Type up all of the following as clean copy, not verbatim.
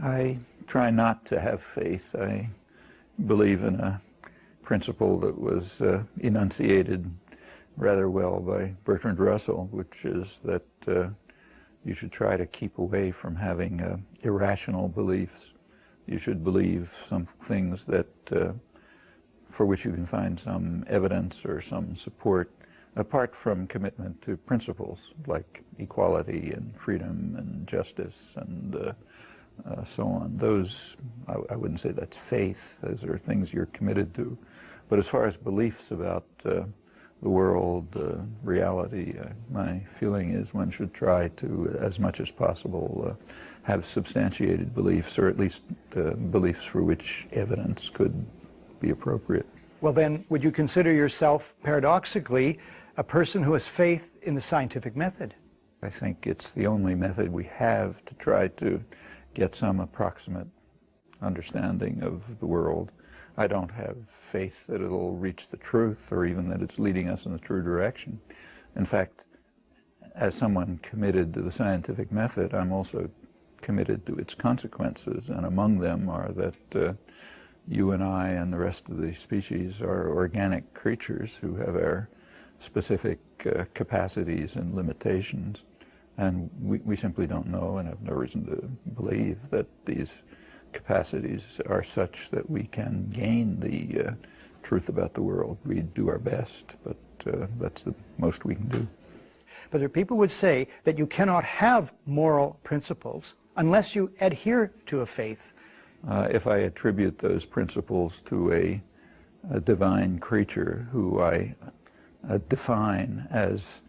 I try not to have faith. I believe in a principle that was enunciated rather well by Bertrand Russell, which is that you should try to keep away from having irrational beliefs. You should believe some things that for which you can find some evidence or some support, apart from commitment to principles like equality and freedom and justice and so on. Those, I wouldn't say that's faith. Those are things you're committed to. But as far as beliefs about the world, reality, my feeling is one should try to, as much as possible, have substantiated beliefs, or at least beliefs for which evidence could be appropriate. Well then, would you consider yourself, paradoxically, a person who has faith in the scientific method? I think it's the only method we have to try to get some approximate understanding of the world. I don't have faith that it'll reach the truth or even that it's leading us in the true direction. In fact, as someone committed to the scientific method, I'm also committed to its consequences, and among them are that you and I and the rest of the species are organic creatures who have our specific capacities and limitations, and we simply don't know and have no reason to believe that these capacities are such that we can gain the truth about the world. We do our best, but that's the most we can do. But there are people who would say that you cannot have moral principles unless you adhere to a faith. If I attribute those principles to a divine creature who I define as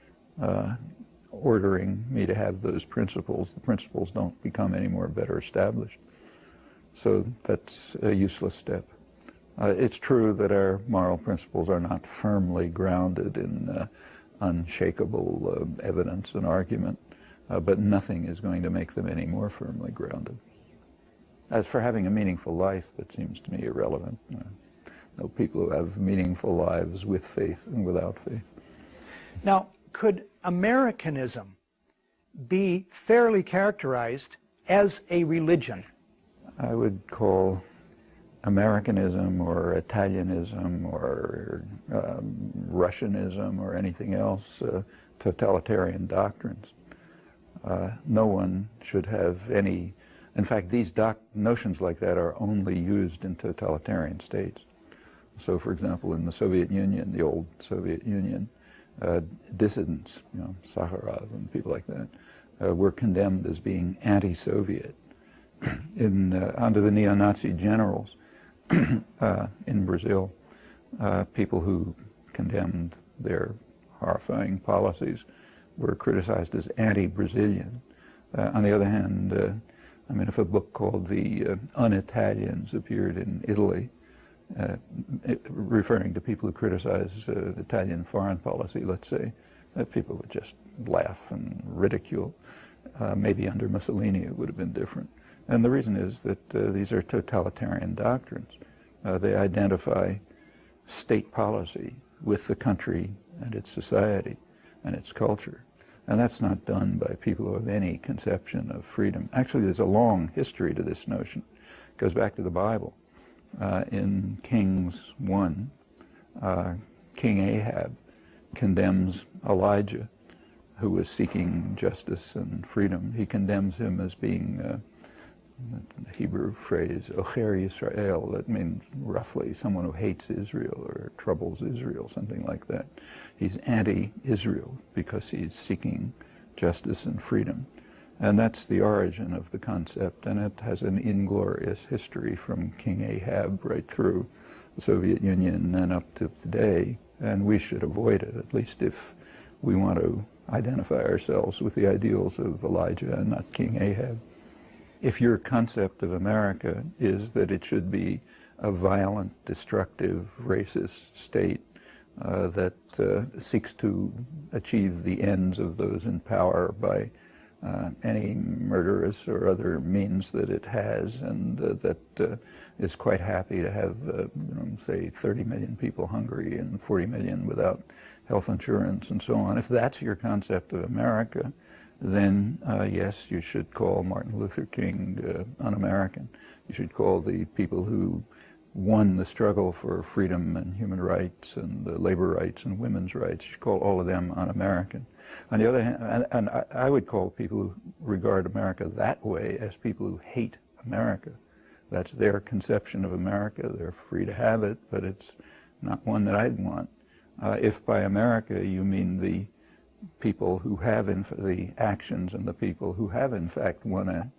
ordering me to have those principles, the principles don't become any more better established. So that's a useless step. It's true that our moral principles are not firmly grounded in unshakable evidence and argument, but nothing is going to make them any more firmly grounded. As for having a meaningful life, that seems to me irrelevant. No people who have meaningful lives with faith and without faith. Now, could Americanism be fairly characterized as a religion? I would call Americanism or Italianism or Russianism or anything else totalitarian doctrines. No one should have any. In fact, these notions like that are only used in totalitarian states. So, for example, in the Soviet Union, the old Soviet Union, dissidents, Sakharov and people like that, were condemned as being anti-Soviet. Under the neo-Nazi generals in Brazil, people who condemned their horrifying policies were criticized as anti-Brazilian. On the other hand, if a book called The Un-Italians appeared in Italy, referring to people who criticize Italian foreign policy, let's say, people would just laugh and ridicule. Maybe under Mussolini it would have been different. And the reason is that these are totalitarian doctrines. They identify state policy with the country and its society and its culture. And that's not done by people who have any conception of freedom. Actually, there's a long history to this notion. It goes back to the Bible. In Kings 1, King Ahab condemns Elijah, who was seeking justice and freedom. He condemns him as being, the Hebrew phrase, Ocher Yisrael, that means roughly someone who hates Israel or troubles Israel, something like that. He's anti-Israel because he's seeking justice and freedom. And that's the origin of the concept, and it has an inglorious history from King Ahab right through the Soviet Union and up to today, and we should avoid it, at least if we want to identify ourselves with the ideals of Elijah and not King Ahab. If your concept of America is that it should be a violent, destructive, racist state that seeks to achieve the ends of those in power by any murderous or other means that it has, and that is quite happy to have, say, 30 million people hungry and 40 million without health insurance and so on. If that's your concept of America, then yes, you should call Martin Luther King un-American. You should call the people who won the struggle for freedom and human rights and labor rights and women's rights. You should call all of them un-American. On the other hand, and I would call people who regard America that way as people who hate America. That's their conception of America. They're free to have it, but it's not one that I'd want. If by America you mean the people who have the actions and the people who have in fact won a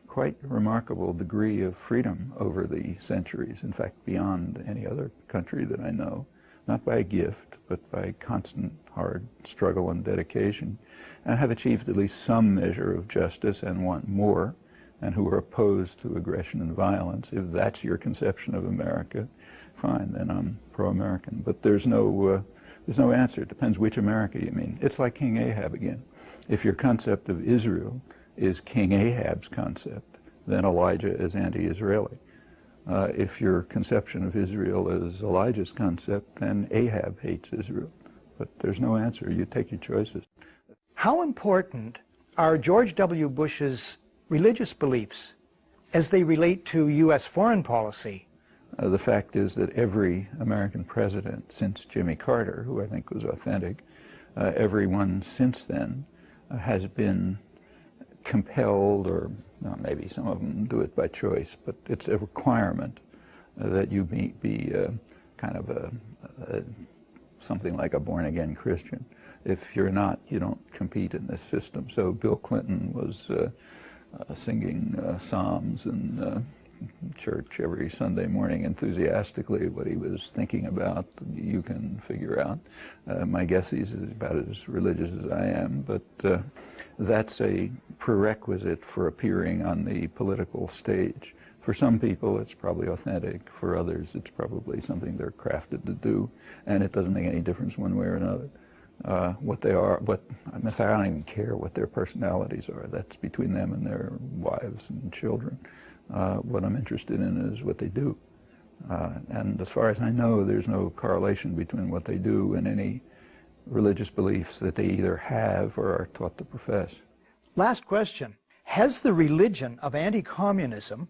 quite remarkable degree of freedom over the centuries, in fact beyond any other country that I know, not by a gift, but by constant hard struggle and dedication, and have achieved at least some measure of justice and want more, and who are opposed to aggression and violence. If that's your conception of America, fine, then I'm pro-American. But there's no answer. It depends which America you mean. It's like King Ahab again. If your concept of Israel is King Ahab's concept, then Elijah is anti-Israeli. If your conception of Israel is Elijah's concept, then Ahab hates Israel. But there's no answer. You take your choices. How important are George W. Bush's religious beliefs as they relate to U.S. foreign policy? The fact is that every American president since Jimmy Carter, who I think was authentic, everyone since then has been compelled, or maybe some of them do it by choice, but it's a requirement that you be kind of something like a born-again Christian. If you're not, you don't compete in this system. So Bill Clinton was singing psalms in church every Sunday morning enthusiastically. What he was thinking about, you can figure out. My guess is he's about as religious as I am, but that's a prerequisite for appearing on the political stage. For some people, it's probably authentic. For others, it's probably something they're crafted to do, and it doesn't make any difference one way or another. What they are, in fact, I don't even care what their personalities are. That's between them and their wives and children. What I'm interested in is what they do. And as far as I know, there's no correlation between what they do and any religious beliefs that they either have or are taught to profess. Last question. Has the religion of anti-communism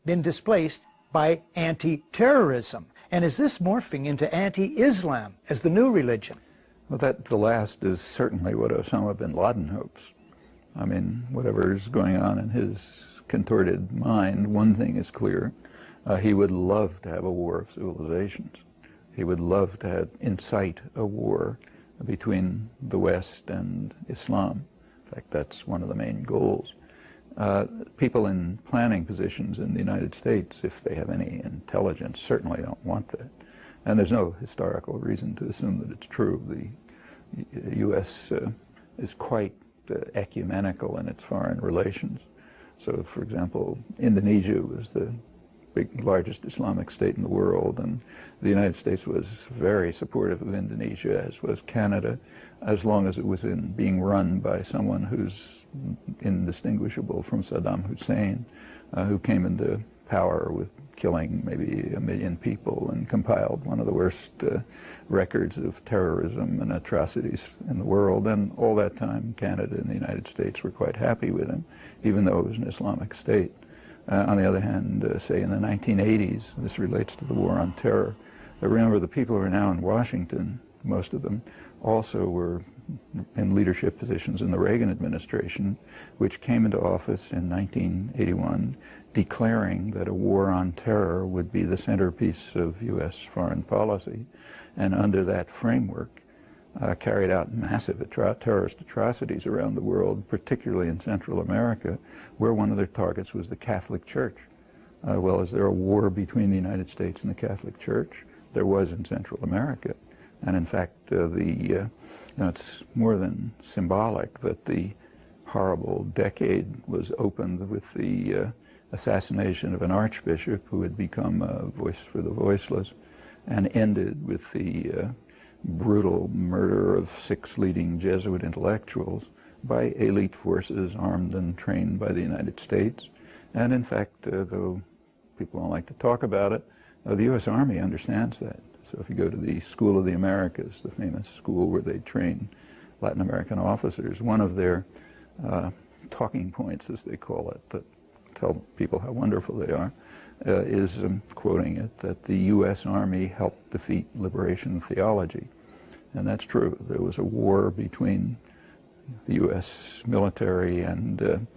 been displaced by anti-terrorism? And is this morphing into anti-Islam as the new religion? Well, the last is certainly what Osama bin Laden hopes. I mean, whatever's going on in his contorted mind, one thing is clear. He would love to have a war of civilizations. He would love to incite a war between the West and Islam. In fact, that's one of the main goals. People in planning positions in the United States, if they have any intelligence, certainly don't want that. And there's no historical reason to assume that it's true. The U.S. is quite ecumenical in its foreign relations. So, for example, Indonesia was the largest Islamic state in the world, and the United States was very supportive of Indonesia, as was Canada, as long as it was being run by someone who's indistinguishable from Saddam Hussein, who came into power with killing maybe 1 million people and compiled one of the worst records of terrorism and atrocities in the world. And all that time, Canada and the United States were quite happy with him, even though it was an Islamic state. On the other hand, say in the 1980s, this relates to the war on terror. Remember, the people who are now in Washington, most of them, also were in leadership positions in the Reagan administration, which came into office in 1981, declaring that a war on terror would be the centerpiece of U.S. foreign policy, and under that framework carried out massive terrorist atrocities around the world, particularly in Central America, where one of their targets was the Catholic Church. Well, is there a war between the United States and the Catholic Church? There was in Central America. And in fact, it's more than symbolic that the horrible decade was opened with the assassination of an archbishop who had become a voice for the voiceless, and ended with the brutal murder of 6 leading Jesuit intellectuals by elite forces armed and trained by the United States. And in fact, though people don't like to talk about it, the U.S. Army understands that. So if you go to the School of the Americas, the famous school where they train Latin American officers, one of their talking points, as they call it, that tell people how wonderful they are, is, quoting it, that the U.S. Army helped defeat liberation theology. And that's true. There was a war between the U.S. military and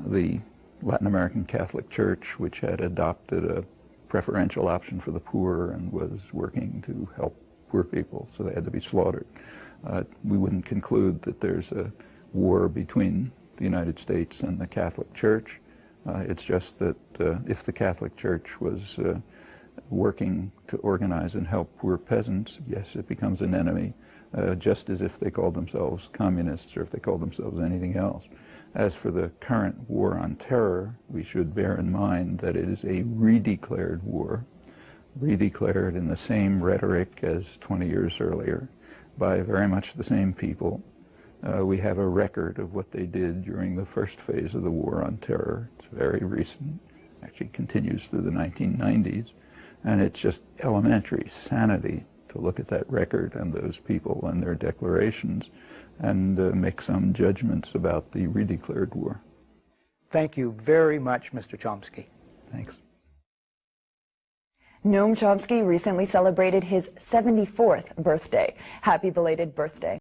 the Latin American Catholic Church, which had adopted a preferential option for the poor and was working to help poor people, so they had to be slaughtered. We wouldn't conclude that there's a war between the United States and the Catholic Church. It's just that if the Catholic Church was working to organize and help poor peasants, yes, it becomes an enemy, just as if they called themselves communists or if they called themselves anything else. As for the current war on terror, we should bear in mind that it is a redeclared war, redeclared in the same rhetoric as 20 years earlier by very much the same people. We have a record of what they did during the first phase of the war on terror. It's very recent, actually continues through the 1990s, and it's just elementary sanity to look at that record and those people and their declarations and make some judgments about the redeclared war. Thank you very much, Mr. Chomsky. Thanks. Noam Chomsky recently celebrated his 74th birthday. Happy belated birthday.